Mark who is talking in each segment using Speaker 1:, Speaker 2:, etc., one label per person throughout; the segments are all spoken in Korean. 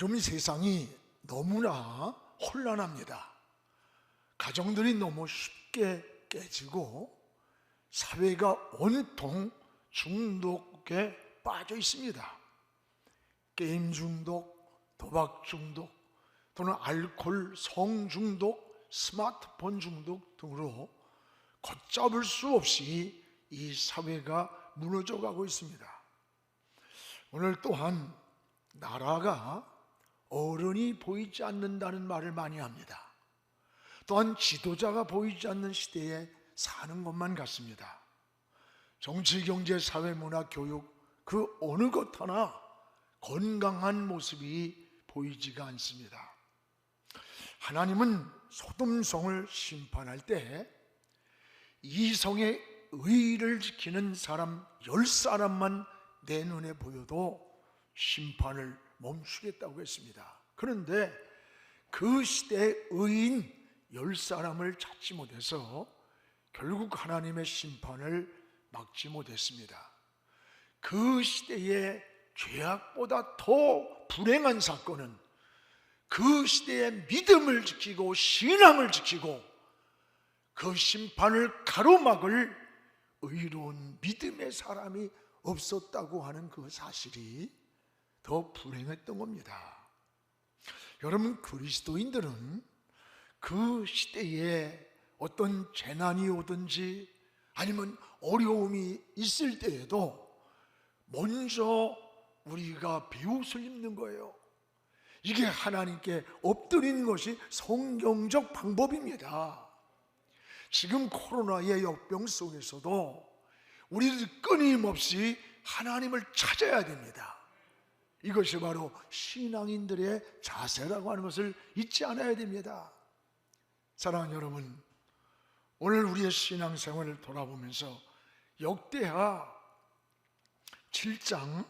Speaker 1: 요즘 이 세상이 너무나 혼란합니다. 가정들이 너무 쉽게 깨지고 사회가 온통 중독에 빠져 있습니다. 게임 중독, 도박 중독, 또는 알코올, 성 중독, 스마트폰 중독 등으로 걷잡을 수 없이 이 사회가 무너져 가고 있습니다. 오늘 또한 나라가 어른이 보이지 않는다는 말을 많이 합니다. 또한 지도자가 보이지 않는 시대에 사는 것만 같습니다. 정치, 경제, 사회, 문화, 교육 그 어느 것 하나 건강한 모습이 보이지가 않습니다. 하나님은 소돔성을 심판할 때 이 성의 의의를 지키는 사람 10사람만 내 눈에 보여도 심판을 멈추겠다고 했습니다. 그런데 그 시대의 의인 10사람을 찾지 못해서 결국 하나님의 심판을 막지 못했습니다. 그 시대의 죄악보다 더 불행한 사건은 그 시대의 믿음을 지키고 신앙을 지키고 그 심판을 가로막을 의로운 믿음의 사람이 없었다고 하는 그 사실이 더 불행했던 겁니다. 여러분, 그리스도인들은 그 시대에 어떤 재난이 오든지 아니면 어려움이 있을 때에도 먼저 우리가 비옷을 입는 거예요. 이게 하나님께 엎드리는 것이 성경적 방법입니다. 지금 코로나의 역병 속에서도 우리들 끊임없이 하나님을 찾아야 됩니다. 이것이 바로 신앙인들의 자세라고 하는 것을 잊지 않아야 됩니다. 사랑하는 여러분, 오늘 우리의 신앙생활을 돌아보면서 역대하 7장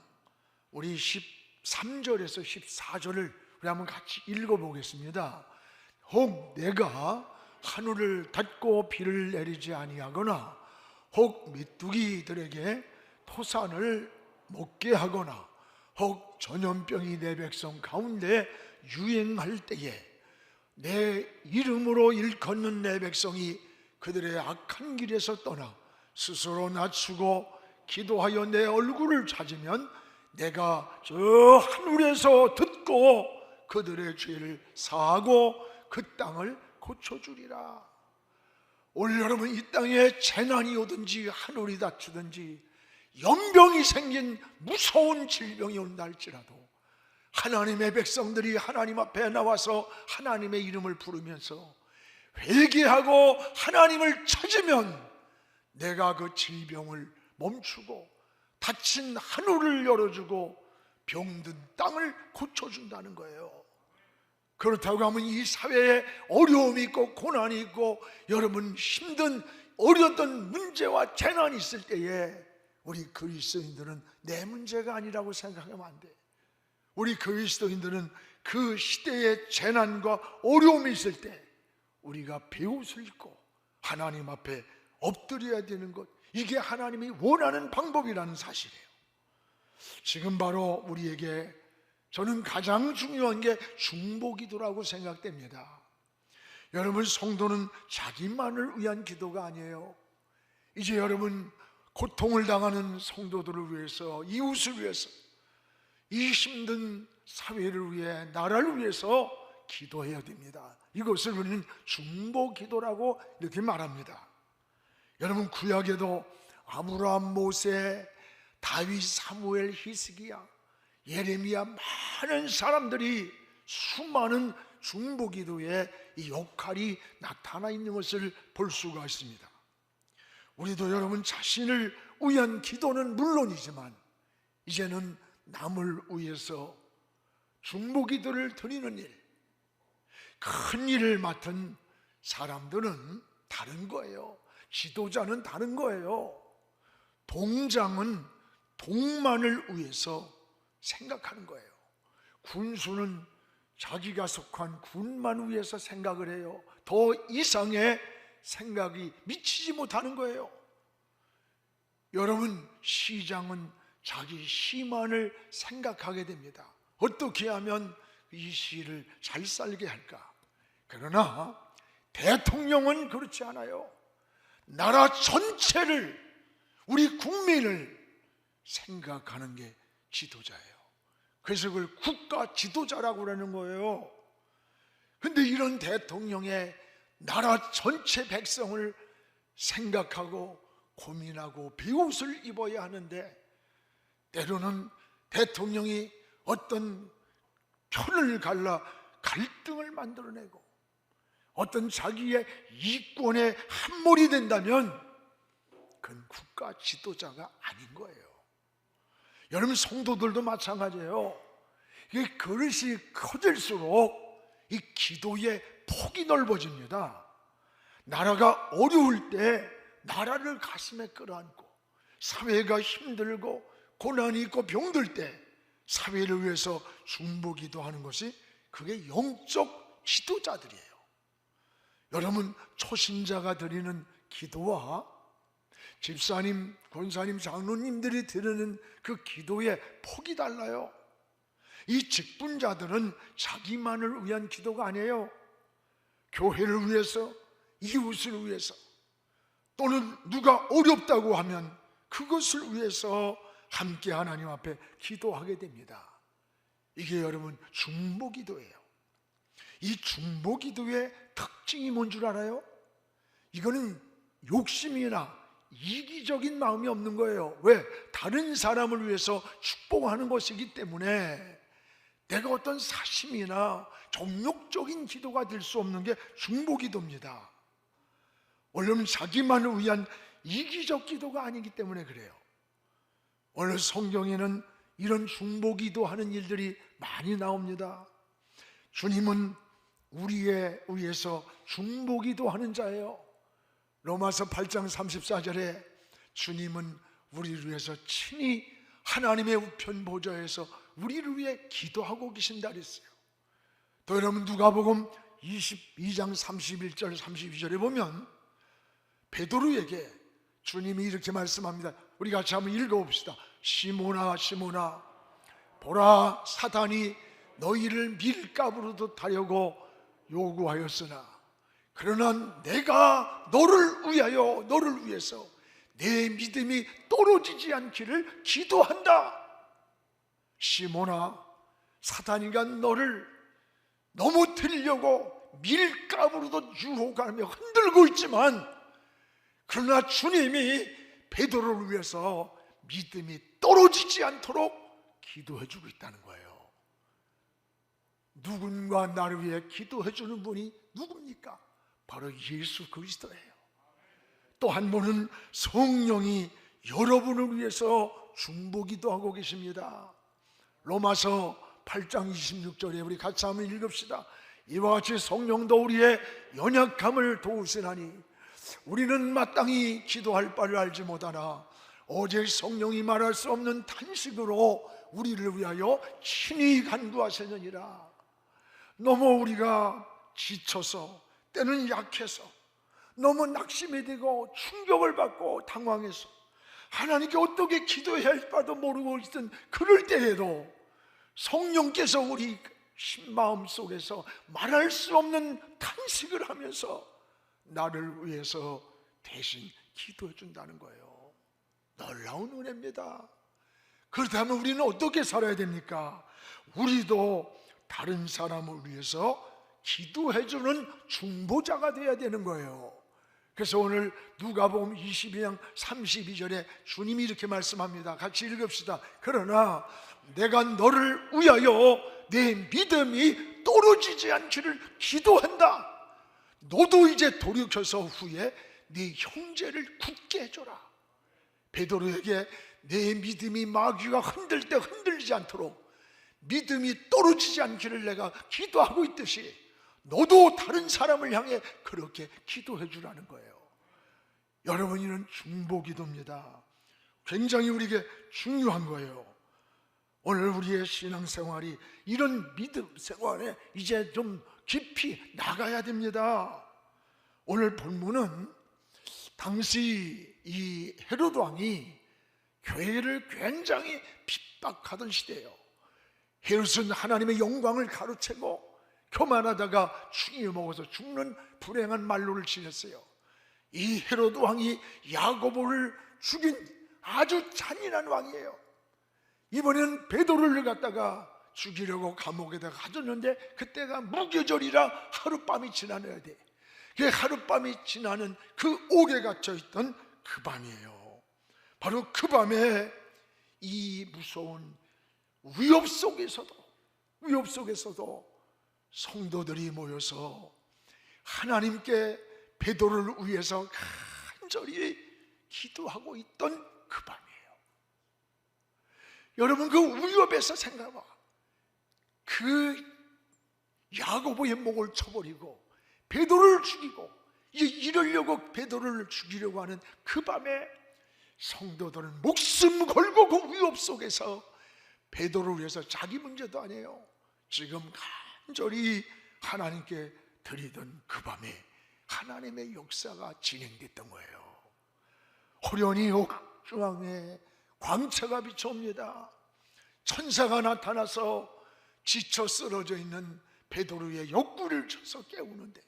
Speaker 1: 우리 13절에서 14절을 우리 한번 같이 읽어보겠습니다. 혹 내가 하늘을 닫고 비를 내리지 아니하거나 혹 메뚜기들에게 토산을 먹게 하거나 혹 전염병이 내 백성 가운데 유행할 때에 내 이름으로 일컫는 내 백성이 그들의 악한 길에서 떠나 스스로 낮추고 기도하여 내 얼굴을 찾으면 내가 저 하늘에서 듣고 그들의 죄를 사하고 그 땅을 고쳐주리라. 오늘 여러분, 이 땅에 재난이 오든지 하늘이 닫히든지 연병이 생긴 무서운 질병이 온다 할지라도 하나님의 백성들이 하나님 앞에 나와서 하나님의 이름을 부르면서 회개하고 하나님을 찾으면 내가 그 질병을 멈추고 닫힌 하늘을 열어주고 병든 땅을 고쳐준다는 거예요. 그렇다고 하면 이 사회에 어려움이 있고 고난이 있고 여러분 힘든 어려웠던 문제와 재난이 있을 때에 우리 그리스도인들은 내 문제가 아니라고 생각하면 안 돼. 우리 그리스도인들은 그 시대의 재난과 어려움이 있을 때 우리가 베옷을 입고 하나님 앞에 엎드려야 되는 것, 이게 하나님이 원하는 방법이라는 사실이에요. 지금 바로 우리에게 저는 가장 중요한 게 중보기도라고 생각됩니다. 여러분, 성도는 자기만을 위한 기도가 아니에요. 이제 여러분, 고통을 당하는 성도들을 위해서, 이웃을 위해서, 이 힘든 사회를 위해, 나라를 위해서 기도해야 됩니다. 이것을 우리는 중보기도라고 이렇게 말합니다. 여러분, 구약에도 아브라함, 모세, 다윗, 사무엘, 히스기야, 예레미야, 많은 사람들이 수많은 중보기도의 이 역할이 나타나 있는 것을 볼 수가 있습니다. 우리도 여러분, 자신을 위한 기도는 물론이지만 이제는 남을 위해서 중보기도를 드리는 일, 큰 일을 맡은 사람들은 다른 거예요. 지도자는 다른 거예요. 동장은 동만을 위해서 생각하는 거예요. 군수는 자기가 속한 군만 위해서 생각을 해요. 더 이상의 생각이 미치지 못하는 거예요. 여러분, 시장은 자기 시만을 생각하게 됩니다. 어떻게 하면 이 시를 잘 살게 할까? 그러나 대통령은 그렇지 않아요. 나라 전체를, 우리 국민을 생각하는 게 지도자예요. 그래서 그걸 국가 지도자라고 그러는 거예요. 근데 이런 대통령의 나라 전체 백성을 생각하고 고민하고 비옷을 입어야 하는데, 때로는 대통령이 어떤 편을 갈라 갈등을 만들어내고 어떤 자기의 이권에 함몰이 된다면 그건 국가 지도자가 아닌 거예요. 여러분, 성도들도 마찬가지예요. 이게 그릇이 커질수록 이 기도의 폭이 넓어집니다. 나라가 어려울 때 나라를 가슴에 끌어안고, 사회가 힘들고 고난이 있고 병들 때 사회를 위해서 중보기도하는 것이, 그게 영적 지도자들이에요. 여러분, 초신자가 드리는 기도와 집사님, 권사님, 장로님들이 드리는 그 기도의 폭이 달라요. 이 직분자들은 자기만을 위한 기도가 아니에요. 교회를 위해서, 이웃을 위해서, 또는 누가 어렵다고 하면 그것을 위해서 함께 하나님 앞에 기도하게 됩니다. 이게 여러분 중보기도예요. 이 중보기도의 특징이 뭔 줄 알아요? 이거는 욕심이나 이기적인 마음이 없는 거예요. 왜? 다른 사람을 위해서 축복하는 것이기 때문에 내가 어떤 사심이나 정욕적인 기도가 될 수 없는 게 중보기도입니다. 원래는 자기만을 위한 이기적 기도가 아니기 때문에 그래요. 오늘 성경에는 이런 중보기도 하는 일들이 많이 나옵니다. 주님은 우리에 의해서 중보기도 하는 자예요. 로마서 8장 34절에 주님은 우리를 위해서 친히 하나님의 우편 보좌에서 우리를 위해 기도하고 계신다 그랬어요. 또 여러분, 누가복음 22장 31절 32절에 보면 베드로에게 주님이 이렇게 말씀합니다. 우리 같이 한번 읽어봅시다. 시몬아 시몬아, 보라, 사단이 너희를 밀가부로도 타려고 요구하였으나 그러나 내가 너를 위하여, 너를 위해서 내 믿음이 떨어지지 않기를 기도한다. 시몬아, 사단이가 너를 넘어뜨리려고 밀가부로도 유혹하며 흔들고 있지만, 그러나 주님이 베드로를 위해서 믿음이 떨어지지 않도록 기도해 주고 있다는 거예요. 누군가 나를 위해 기도해 주는 분이 누굽니까? 바로 예수 그리스도예요. 또 한 분은 성령이 여러분을 위해서 중보기도하고 계십니다. 로마서 8장 26절에 우리 같이 한번 읽읍시다. 이와 같이 성령도 우리의 연약함을 도우시나니 우리는 마땅히 기도할 바를 알지 못하나 오직 성령이 말할 수 없는 탄식으로 우리를 위하여 친히 간구하시느니라. 너무 우리가 지쳐서, 때는 약해서, 너무 낙심이 되고 충격을 받고 당황해서 하나님께 어떻게 기도해야 할 바도 모르고 있던 그럴 때에도 성령께서 우리 마음 속에서 말할 수 없는 탄식을 하면서 나를 위해서 대신 기도해 준다는 거예요. 놀라운 은혜입니다. 그렇다면 우리는 어떻게 살아야 됩니까? 우리도 다른 사람을 위해서 기도해주는 중보자가 되어야 되는 거예요. 그래서 오늘 누가복음 22장 32절에 주님이 이렇게 말씀합니다. 같이 읽읍시다. 그러나 내가 너를 위하여 내 믿음이 떨어지지 않기를 기도한다. 너도 이제 돌이켜서 후에 네 형제를 굳게 해줘라. 베드로에게 내 믿음이 마귀가 흔들 때 흔들리지 않도록, 믿음이 떨어지지 않기를 내가 기도하고 있듯이 너도 다른 사람을 향해 그렇게 기도해 주라는 거예요. 여러분, 이는 중보기도입니다. 굉장히 우리에게 중요한 거예요. 오늘 우리의 신앙생활이 이런 믿음 생활에 이제 좀 깊이 나가야 됩니다. 오늘 본문은 당시 이 헤롯 왕이 교회를 굉장히 핍박하던 시대예요. 헤롯은 하나님의 영광을 가로채고 교만하다가 충이 먹어서 죽는 불행한 말로를 지냈어요. 이 헤롯 왕이 야고보를 죽인 아주 잔인한 왕이에요. 이번에는 베드로를 갖다가 죽이려고 감옥에다 가뒀는데 그때가 무교절이라 하룻밤이 지나야 돼. 그 하룻밤이 지나는 그 옥에 갇혀있던 그 밤이에요. 바로 그 밤에 이 무서운 위협 속에서도 성도들이 모여서 하나님께 베드로를 위해서 간절히 기도하고 있던 그 밤이에요. 여러분, 그 위협에서 생각해봐. 그 야고보의 목을 쳐버리고 베드로를 죽이고 이러려고 베드로를 죽이려고 하는 그 밤에 성도들은 목숨 걸고 그 위협 속에서 베드로를 위해서 자기 문제도 아니에요. 지금 간절히 하나님께 드리던 그 밤에 하나님의 역사가 진행됐던 거예요. 호련히 옥중앙에 광채가 비춰옵니다. 천사가 나타나서 지쳐 쓰러져 있는 베드로의 옆구리를 쳐서 깨우는데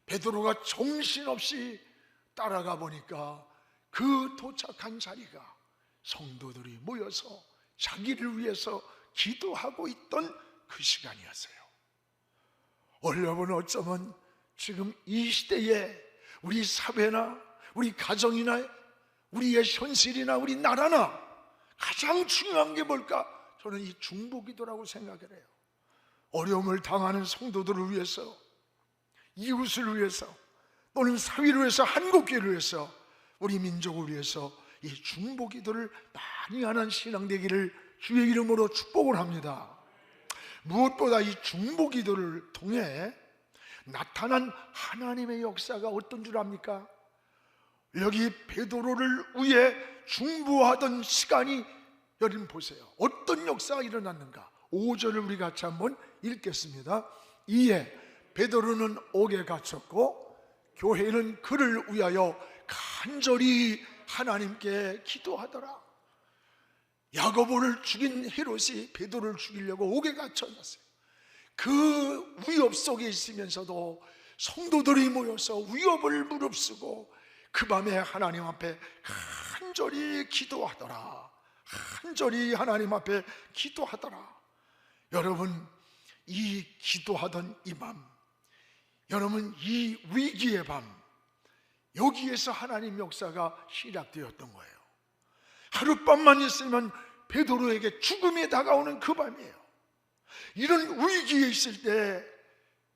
Speaker 1: 베드로가 정신없이 따라가 보니까 그 도착한 자리가 성도들이 모여서 자기를 위해서 기도하고 있던 그 시간이었어요. 여러분, 어쩌면 지금 이 시대에 우리 사회나 우리 가정이나 우리의 현실이나 우리 나라나 가장 중요한 게 뭘까? 저는 이 중보기도라고 생각을 해요. 어려움을 당하는 성도들을 위해서, 이웃을 위해서, 또는 사회를 위해서, 한국교회를 위해서, 우리 민족을 위해서 이 중보기도를 많이 하는 신앙 되기를 주의 이름으로 축복을 합니다. 무엇보다 이 중보기도를 통해 나타난 하나님의 역사가 어떤 줄 압니까? 여기 베드로를 위해 중보하던 시간이, 여러분 보세요. 어떤 역사가 일어났는가? 5절을 우리 같이 한번 읽겠습니다. 이에 베드로는 옥에 갇혔고 교회는 그를 위하여 간절히 하나님께 기도하더라. 야고보를 죽인 헤롯이 베드로를 죽이려고 옥에 갇혀놨어요. 그 위협 속에 있으면서도 성도들이 모여서 위협을 무릅쓰고 그 밤에 하나님 앞에 간절히 기도하더라. 간절히 하나님 앞에 기도하더라. 여러분, 이 기도하던 이 밤, 여러분, 이 위기의 밤, 여기에서 하나님 역사가 시작되었던 거예요. 하룻밤만 있으면 베드로에게 죽음이 다가오는 그 밤이에요. 이런 위기에 있을 때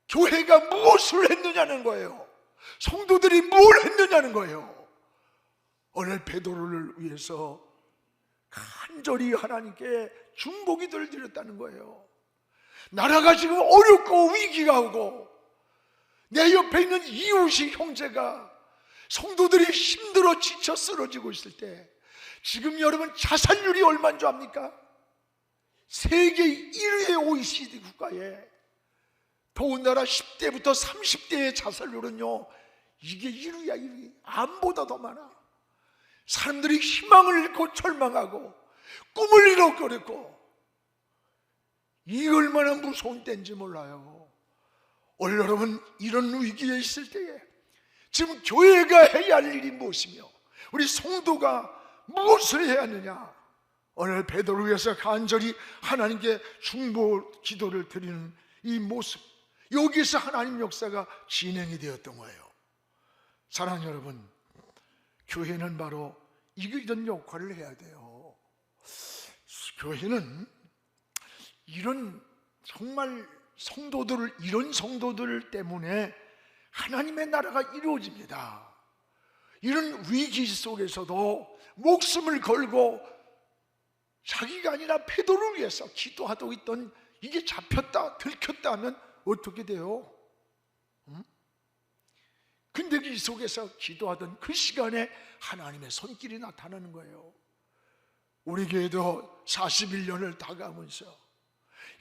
Speaker 1: 교회가 무엇을 했느냐는 거예요. 성도들이 뭘 했느냐는 거예요. 오늘 베드로를 위해서 간절히 하나님께 중보기도를 드렸다는 거예요. 나라가 지금 어렵고 위기가 오고 내 옆에 있는 이웃이, 형제가, 성도들이 힘들어 지쳐 쓰러지고 있을 때, 지금 여러분 자살률이 얼마인 줄 압니까? 세계 1위의 OECD 국가에 더군다나 10대부터 30대의 자살률은요, 이게 1위야. 1위. 암보다 더 많아. 사람들이 희망을 잃고 절망하고 꿈을 잃어버렸고, 이 얼마나 무서운 때인지 몰라요. 오늘 여러분, 이런 위기에 있을 때에 지금 교회가 해야 할 일이 무엇이며 우리 성도가 무엇을 해야 하느냐? 오늘 베드로를 위해서 간절히 하나님께 중보 기도를 드리는 이 모습, 여기서 하나님 역사가 진행이 되었던 거예요. 사랑하는 여러분, 교회는 바로 이런 역할을 해야 돼요. 교회는 이런 정말 성도들을, 이런 성도들 때문에 하나님의 나라가 이루어집니다. 이런 위기 속에서도 목숨을 걸고 자기가 아니라 베드로를 위해서 기도하고 있던, 이게 잡혔다, 들켰다 하면 어떻게 돼요? 근데 이 속에서 기도하던 그 시간에 하나님의 손길이 나타나는 거예요. 우리 교회도 41년을 다가오면서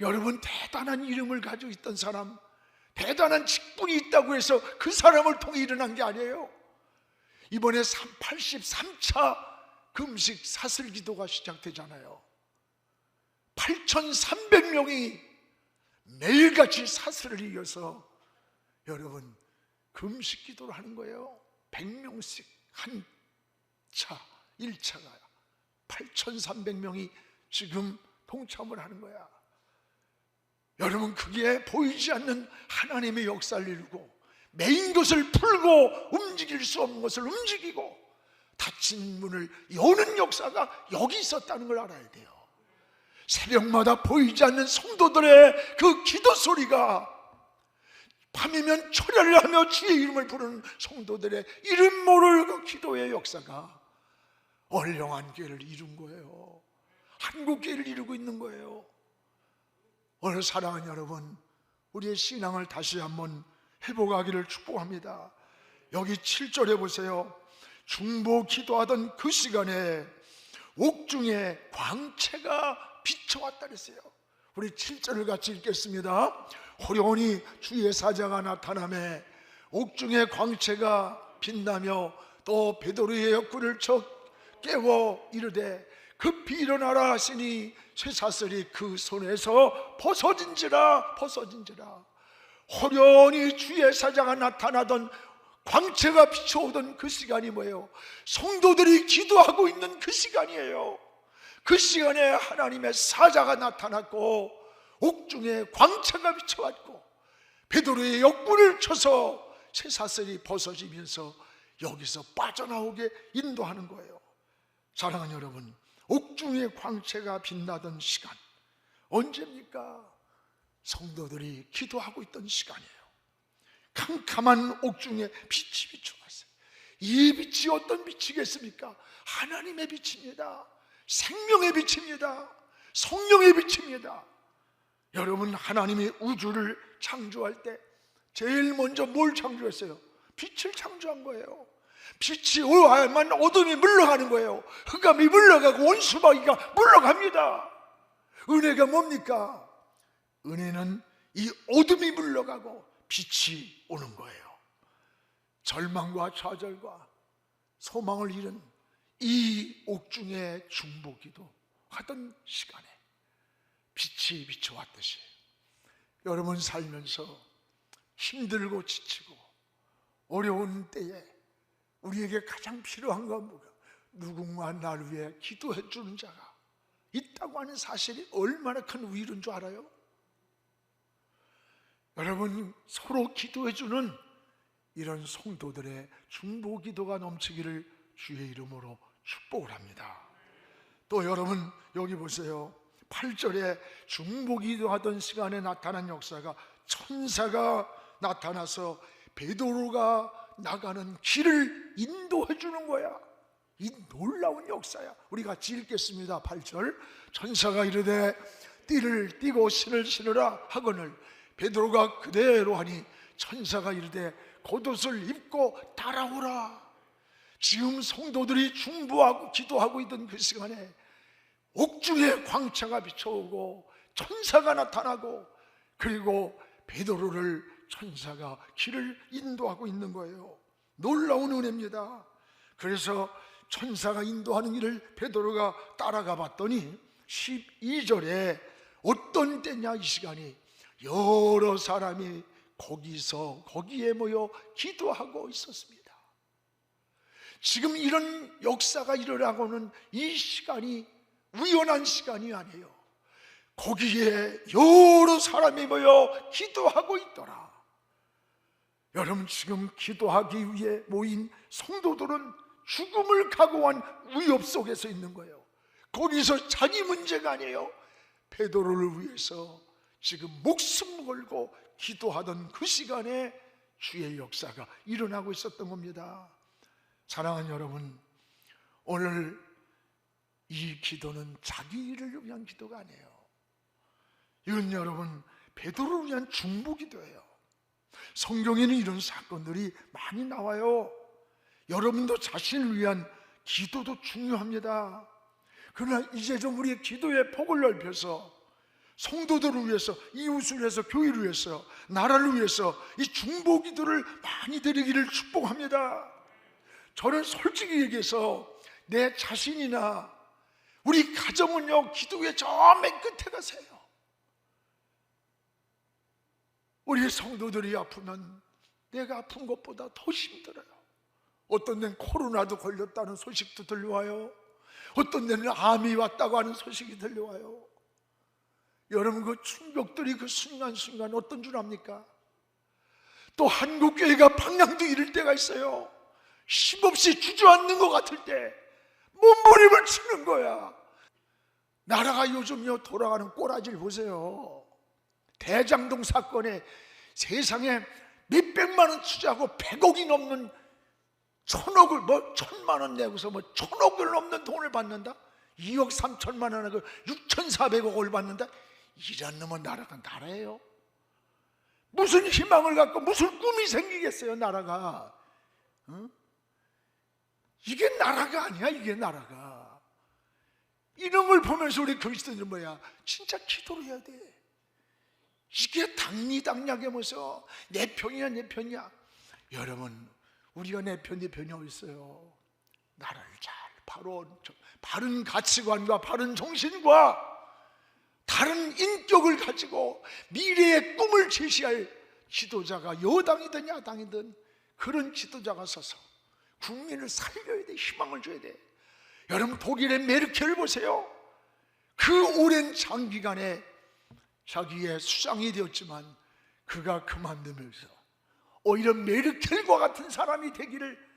Speaker 1: 여러분, 대단한 이름을 가지고 있던 사람, 대단한 직분이 있다고 해서 그 사람을 통해 일어난 게 아니에요. 이번에 83차 금식 사슬 기도가 시작되잖아요. 8,300명이 매일같이 사슬을 이어서 여러분 금식 기도를 하는 거예요. 100명씩 한 차, 1차가 8,300명이 지금 동참을 하는 거야. 여러분, 그게 보이지 않는 하나님의 역사를 이루고, 메인 것을 풀고 움직일 수 없는 것을 움직이고, 닫힌 문을 여는 역사가 여기 있었다는 걸 알아야 돼요. 새벽마다 보이지 않는 성도들의 그 기도 소리가, 밤이면 철야를 하며 주의 이름을 부르는 성도들의 이름 모를 그 기도의 역사가 얼령한 교회를 이룬 거예요. 한국교회를 이루고 있는 거예요. 오늘 사랑하는 여러분, 우리의 신앙을 다시 한번 회복하기를 축복합니다. 여기 7절에 보세요. 중보 기도하던 그 시간에 옥중에 광채가 비춰왔다 그랬어요. 우리 7절을 같이 읽겠습니다. 호련히 주의 사자가 나타나매 옥중에 광채가 빛나며 또 베드로의 옆구리를 쳐 깨워 이르되 급히 일어나라 하시니 쇠사슬이 그 손에서 벗어진지라. 호련히 주의 사자가 나타나던 광채가 비춰오던 그 시간이 뭐예요? 성도들이 기도하고 있는 그 시간이에요. 그 시간에 하나님의 사자가 나타났고 옥중에 광채가 비춰왔고 베드로의 옆구리를 쳐서 쇠사슬이 벗어지면서 여기서 빠져나오게 인도하는 거예요. 사랑하는 여러분, 옥중에 광채가 빛나던 시간 언제입니까? 성도들이 기도하고 있던 시간이에요. 캄캄한 옥중에 빛이 비춰왔어요. 이 빛이 어떤 빛이겠습니까? 하나님의 빛입니다. 생명의 빛입니다. 성령의 빛입니다. 여러분, 하나님이 우주를 창조할 때 제일 먼저 뭘 창조했어요? 빛을 창조한 거예요. 빛이 오야만 어둠이 물러가는 거예요. 흑암이 물러가고 원수마귀가 물러갑니다. 은혜가 뭡니까? 은혜는 이 어둠이 물러가고 빛이 오는 거예요. 절망과 좌절과 소망을 잃은 이 옥중에 중보기도 하던 시간에 빛이 비춰왔듯이 여러분 살면서 힘들고 지치고 어려운 때에 우리에게 가장 필요한 건 뭐가? 누군가 나를 위해 기도해 주는 자가 있다고 하는 사실이 얼마나 큰 위로인 줄 알아요? 여러분, 서로 기도해 주는 이런 성도들의 중보기도가 넘치기를 주의 이름으로 축복을 합니다. 또 여러분 여기 보세요. 8절에 중보기도 하던 시간에 나타난 역사가 천사가 나타나서 베드로가 나가는 길을 인도해 주는 거야. 이 놀라운 역사야. 우리 같이 읽겠습니다. 8절. 천사가 이르되 띠를 띠고 신을 신으라 하거늘 베드로가 그대로 하니 천사가 이르되 겉옷을 입고 따라오라. 지금 성도들이 중보하고 기도하고 있던 그 시간에 옥중에 광채가 비춰오고 천사가 나타나고 그리고 베드로를 천사가 길을 인도하고 있는 거예요. 놀라운 은혜입니다. 그래서 천사가 인도하는 길을 베드로가 따라가 봤더니 12절에 어떤 때냐 이 시간이 여러 사람이 거기에 모여 기도하고 있었습니다. 지금 이런 역사가 일어나고는 이 시간이 우연한 시간이 아니에요. 거기에 여러 사람이 모여 기도하고 있더라. 여러분, 지금 기도하기 위해 모인 성도들은 죽음을 각오한 위협 속에서 있는 거예요. 거기서 자기 문제가 아니에요. 베드로를 위해서 지금 목숨 걸고 기도하던 그 시간에 주의 역사가 일어나고 있었던 겁니다. 사랑하는 여러분, 오늘 이 기도는 자기 일을 위한 기도가 아니에요. 이건 여러분 베드로를 위한 중보기도예요. 성경에는 이런 사건들이 많이 나와요. 여러분도 자신을 위한 기도도 중요합니다. 그러나 이제 좀 우리의 기도의 폭을 넓혀서 성도들을 위해서, 이웃을 위해서, 교회를 위해서, 나라를 위해서 이 중보기도를 많이 드리기를 축복합니다. 저는 솔직히 얘기해서 내 자신이나 우리 가정은요, 기도의 저 맨 끝에 가세요. 우리 성도들이 아프면 내가 아픈 것보다 더 힘들어요. 어떤 데는 코로나도 걸렸다는 소식도 들려와요. 어떤 데는 암이 왔다고 하는 소식이 들려와요. 여러분, 그 충격들이 그 순간순간 어떤 줄 압니까? 또 한국교회가 방향도 잃을 때가 있어요. 힘없이 주저앉는 것 같을 때 몸부림을 치는 거야. 나라가 요즘요 돌아가는 꼬라지를 보세요. 대장동 사건에 세상에 몇백만 원 투자하고 100억이 넘는 1000억을 1000만 원 내고서 1000억을 넘는 돈을 받는다? 2억 3천만 원하고 6,400억을 받는다? 이런 놈은 나라가 나라예요? 무슨 희망을 갖고 무슨 꿈이 생기겠어요, 나라가? 응? 이게 나라가 아니야, 이게 나라가. 이런 걸 보면서 우리 그리스도인들은 뭐야? 진짜 기도를 해야 돼. 이게 당리당략하면서 내 편이야, 내 편이야. 여러분, 우리가 내 편, 내 편이 어디 있어요? 나라를 잘 바른 가치관과 바른 정신과 다른 인격을 가지고 미래의 꿈을 제시할 지도자가 여당이든 야당이든 그런 지도자가 서서 국민을 살려야 돼. 희망을 줘야 돼. 여러분, 독일의 메르켈 보세요. 그 오랜 장기간에 자기의 수장이 되었지만 그가 그만두면서 오히려 메르켈과 같은 사람이 되기를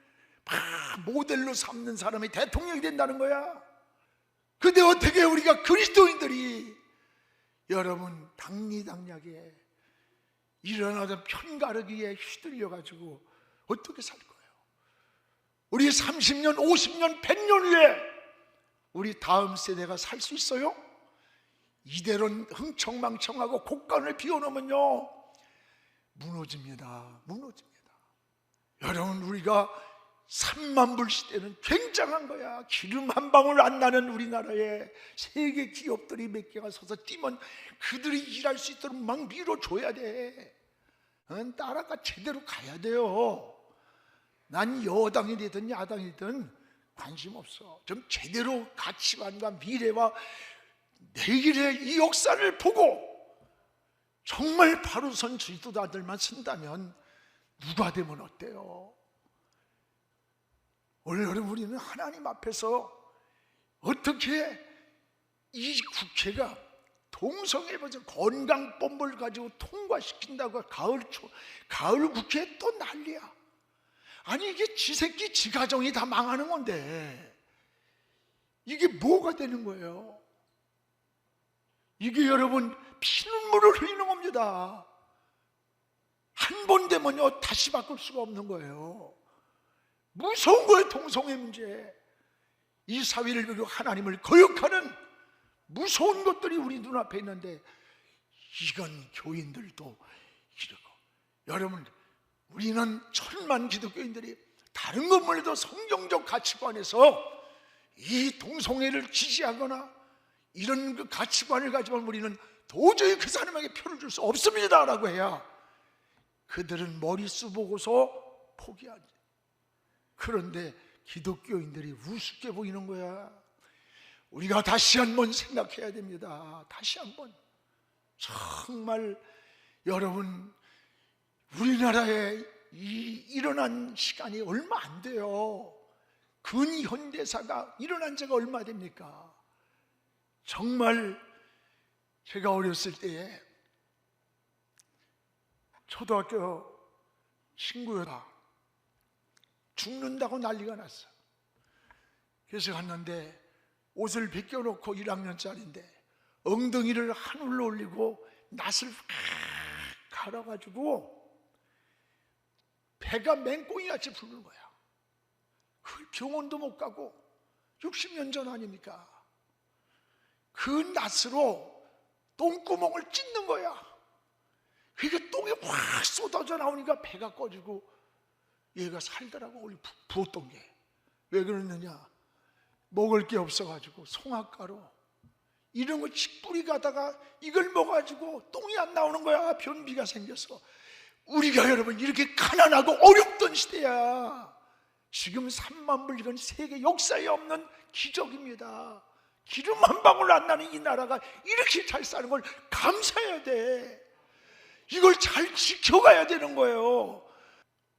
Speaker 1: 모델로 삼는 사람이 대통령이 된다는 거야. 근데 어떻게 우리가 그리스도인들이 여러분 당리당략에 일어나던 편가르기에 휘둘려가지고 어떻게 살 거예요? 우리 30년, 50년, 100년 후에 우리 다음 세대가 살 수 있어요? 이대로 흥청망청하고 곡간을 비워놓으면요 무너집니다. 무너집니다. 여러분, 우리가 3만 불 시대는 굉장한 거야. 기름 한 방울 안 나는 우리나라에 세계 기업들이 몇 개가 서서 뛰면 그들이 일할 수 있도록 막 밀어줘야 돼. 나라가 제대로 가야 돼요. 난 여당이 되든 야당이든 관심 없어. 좀 제대로 가치관과 미래와 내일의 이 역사를 보고 정말 바로 선 지도자들만 쓴다면 누가 되면 어때요? 오늘 여러분, 우리는 하나님 앞에서 어떻게 이 국회가 동성애버전 건강법을 가지고 통과시킨다고 가을 국회에 또 난리야. 아니, 이게 지 새끼 지 가정이 다 망하는 건데 이게 뭐가 되는 거예요? 이게 여러분 피눈물을 흘리는 겁니다. 한 번 되면요 다시 바꿀 수가 없는 거예요. 무서운 거예요, 동성애 문제. 이 사회를 그리고 하나님을 거역하는 무서운 것들이 우리 눈앞에 있는데 이건 교인들도 이러고. 여러분, 우리는 천만 기독교인들이 다른 것 몰라도 성경적 가치관에서 이 동성애를 지지하거나 이런 그 가치관을 가지고 우리는 도저히 그 사람에게 표를 줄 수 없습니다 라고 해야 그들은 머리수 보고서 포기하지. 그런데 기독교인들이 우습게 보이는 거야. 우리가 다시 한번 생각해야 됩니다. 다시 한번. 정말 여러분, 우리나라에 일어난 시간이 얼마 안 돼요. 근현대사가 일어난 지가 얼마 됩니까? 정말 제가 어렸을 때에 초등학교 친구가 죽는다고 난리가 났어. 그래서 갔는데 옷을 벗겨놓고 1학년짜리인데 엉덩이를 하늘로 올리고 낫을 갈아가지고 배가 맹꽁이같이 부르는 거야. 그 병원도 못 가고 60년 전 아닙니까? 그 낫으로 똥구멍을 찢는 거야. 그러니까 똥이 확 쏟아져 나오니까 배가 꺼지고 얘가 살더라고. 우리 부었던 게. 왜 그러느냐? 먹을 게 없어가지고 송악가루 이런 거 칡뿌리 가다가 이걸 먹어가지고 똥이 안 나오는 거야. 변비가 생겨서. 우리가 여러분 이렇게 가난하고 어렵던 시대야. 지금 3만 불, 이건 세계 역사에 없는 기적입니다. 기름 한 방울 안 나는 이 나라가 이렇게 잘 사는 걸 감사해야 돼. 이걸 잘 지켜가야 되는 거예요.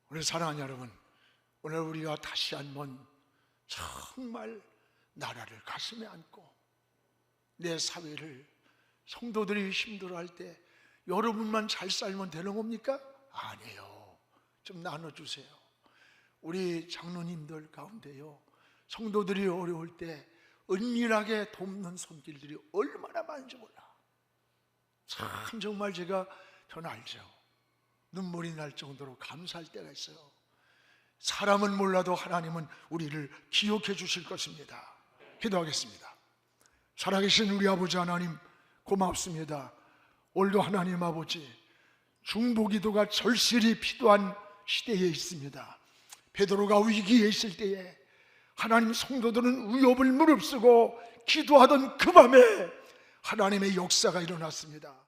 Speaker 1: 우리 사랑하는 여러분, 오늘 우리가 다시 한번 정말 나라를 가슴에 안고 내 사회를, 성도들이 힘들어할 때 여러분만 잘 살면 되는 겁니까? 아니에요. 좀 나눠주세요. 우리 장로님들 가운데요, 성도들이 어려울 때 은밀하게 돕는 손길들이 얼마나 많은지 몰라. 참 정말 저는 알죠. 눈물이 날 정도로 감사할 때가 있어요. 사람은 몰라도 하나님은 우리를 기억해 주실 것입니다. 기도하겠습니다. 살아계신 우리 아버지 하나님, 고맙습니다. 오늘도 하나님 아버지, 중보기도가 절실히 필요한 시대에 있습니다. 베드로가 위기에 있을 때에 하나님 성도들은 위협을 무릅쓰고 기도하던 그 밤에 하나님의 역사가 일어났습니다.